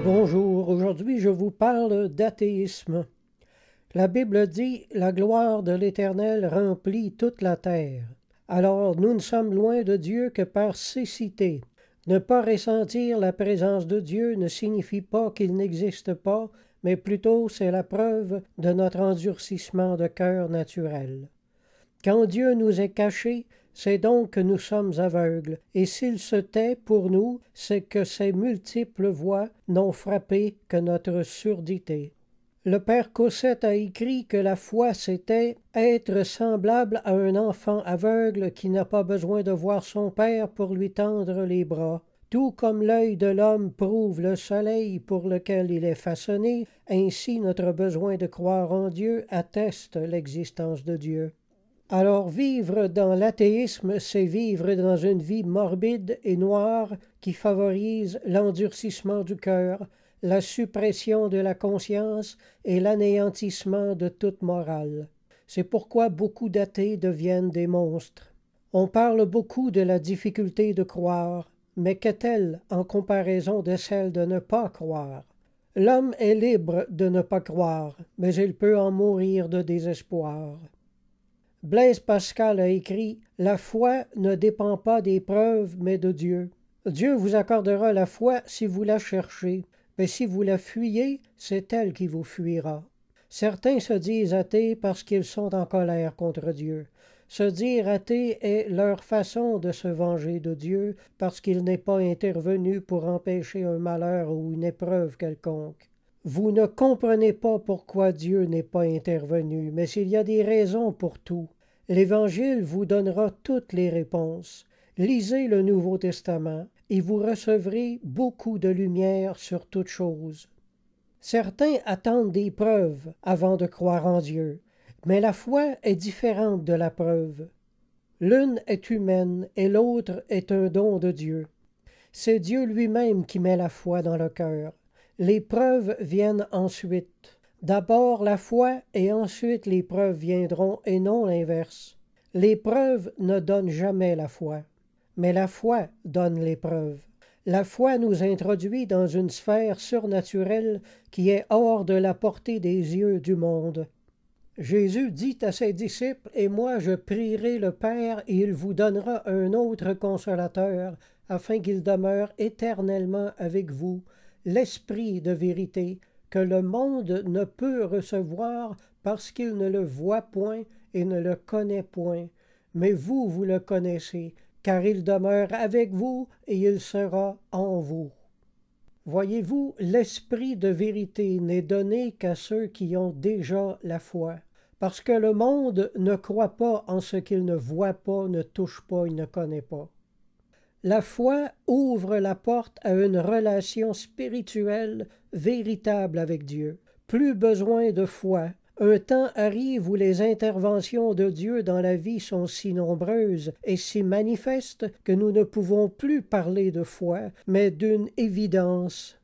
Bonjour, aujourd'hui je vous parle d'athéisme. La Bible dit « La gloire de l'Éternel remplit toute la terre ». Alors nous ne sommes loin de Dieu que par cécité. Ne pas ressentir la présence de Dieu ne signifie pas qu'il n'existe pas, mais plutôt c'est la preuve de notre endurcissement de cœur naturel. Quand Dieu nous est caché, c'est donc que nous sommes aveugles, et s'il se tait pour nous, c'est que ses multiples voix n'ont frappé que notre surdité. Le père Cossette a écrit que la foi, c'était être semblable à un enfant aveugle qui n'a pas besoin de voir son père pour lui tendre les bras. Tout comme l'œil de l'homme prouve le soleil pour lequel il est façonné, ainsi notre besoin de croire en Dieu atteste l'existence de Dieu. Alors vivre dans l'athéisme, c'est vivre dans une vie morbide et noire qui favorise l'endurcissement du cœur, la suppression de la conscience et l'anéantissement de toute morale. C'est pourquoi beaucoup d'athées deviennent des monstres. On parle beaucoup de la difficulté de croire, mais qu'est-elle en comparaison de celle de ne pas croire? L'homme est libre de ne pas croire, mais il peut en mourir de désespoir. Blaise Pascal a écrit « La foi ne dépend pas des preuves, mais de Dieu. Dieu vous accordera la foi si vous la cherchez, mais si vous la fuyez, c'est elle qui vous fuira. » Certains se disent athées parce qu'ils sont en colère contre Dieu. Se dire athée est leur façon de se venger de Dieu parce qu'il n'est pas intervenu pour empêcher un malheur ou une épreuve quelconque. Vous ne comprenez pas pourquoi Dieu n'est pas intervenu, mais il y a des raisons pour tout. L'Évangile vous donnera toutes les réponses. Lisez le Nouveau Testament et vous recevrez beaucoup de lumière sur toutes choses. Certains attendent des preuves avant de croire en Dieu, mais la foi est différente de la preuve. L'une est humaine et l'autre est un don de Dieu. C'est Dieu lui-même qui met la foi dans le cœur. Les preuves viennent ensuite. D'abord la foi et ensuite les preuves viendront et non l'inverse. Les preuves ne donnent jamais la foi, mais la foi donne les preuves. La foi nous introduit dans une sphère surnaturelle qui est hors de la portée des yeux du monde. Jésus dit à ses disciples « Et moi je prierai le Père et il vous donnera un autre consolateur, afin qu'il demeure éternellement avec vous, l'Esprit de vérité, que le monde ne peut recevoir parce qu'il ne le voit point et ne le connaît point. Mais vous, vous le connaissez, car il demeure avec vous et il sera en vous. » Voyez-vous, l'Esprit de vérité n'est donné qu'à ceux qui ont déjà la foi, parce que le monde ne croit pas en ce qu'il ne voit pas, ne touche pas, il ne connaît pas. La foi ouvre la porte à une relation spirituelle véritable avec Dieu. Plus besoin de foi. Un temps arrive où les interventions de Dieu dans la vie sont si nombreuses et si manifestes que nous ne pouvons plus parler de foi, mais d'une évidence.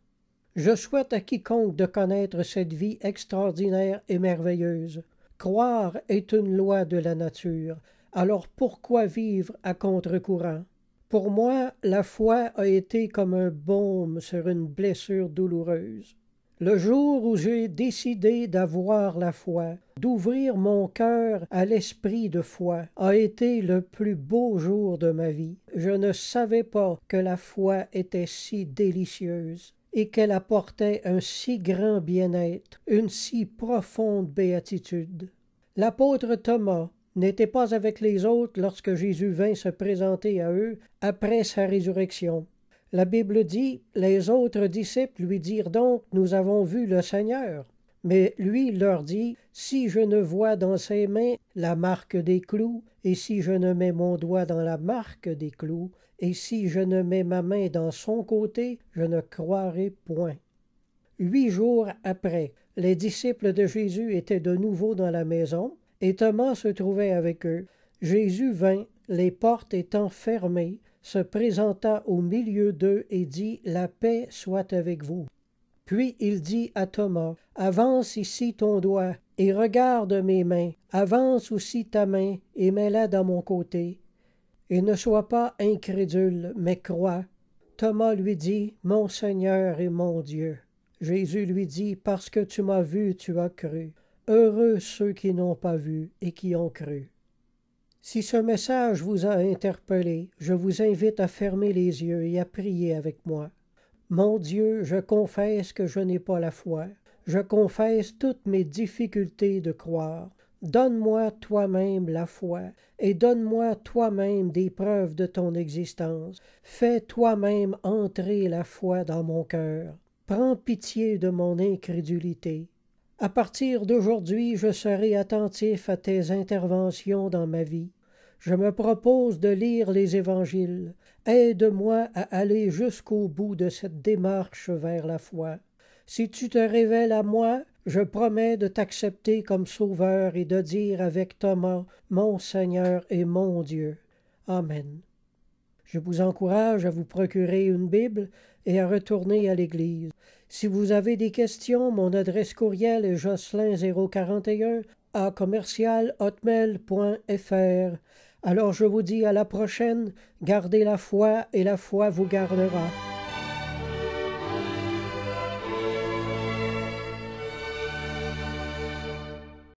Je souhaite à quiconque de connaître cette vie extraordinaire et merveilleuse. Croire est une loi de la nature, alors pourquoi vivre à contre-courant? Pour moi, la foi a été comme un baume sur une blessure douloureuse. Le jour où j'ai décidé d'avoir la foi, d'ouvrir mon cœur à l'esprit de foi, a été le plus beau jour de ma vie. Je ne savais pas que la foi était si délicieuse et qu'elle apportait un si grand bien-être, une si profonde béatitude. L'apôtre Thomas n'était pas avec les autres lorsque Jésus vint se présenter à eux après sa résurrection. La Bible dit « Les autres disciples lui dirent donc « Nous avons vu le Seigneur ». Mais lui leur dit « Si je ne vois dans ses mains la marque des clous, et si je ne mets mon doigt dans la marque des clous, et si je ne mets ma main dans son côté, je ne croirai point. » 8 jours après, les disciples de Jésus étaient de nouveau dans la maison, et Thomas se trouvait avec eux. Jésus vint, les portes étant fermées, se présenta au milieu d'eux et dit « La paix soit avec vous. » Puis il dit à Thomas « Avance ici ton doigt et regarde mes mains. Avance aussi ta main et mets-la dans mon côté. Et ne sois pas incrédule, mais crois. » Thomas lui dit « Mon Seigneur et mon Dieu. » Jésus lui dit, parce que tu m'as vu, tu as cru. Heureux ceux qui n'ont pas vu et qui ont cru. Si ce message vous a interpellé, je vous invite à fermer les yeux et à prier avec moi. Mon Dieu, je confesse que je n'ai pas la foi. Je confesse toutes mes difficultés de croire. Donne-moi toi-même la foi et donne-moi toi-même des preuves de ton existence. Fais toi-même entrer la foi dans mon cœur. Prends pitié de mon incrédulité. À partir d'aujourd'hui, je serai attentif à tes interventions dans ma vie. Je me propose de lire les évangiles. Aide-moi à aller jusqu'au bout de cette démarche vers la foi. Si tu te révèles à moi, je promets de t'accepter comme sauveur et de dire avec Thomas, mon Seigneur et mon Dieu. Amen. Je vous encourage à vous procurer une Bible et à retourner à l'Église. Si vous avez des questions, mon adresse courriel est jocelyn041@hotmail.fr. Alors je vous dis à la prochaine, gardez la foi et la foi vous gardera.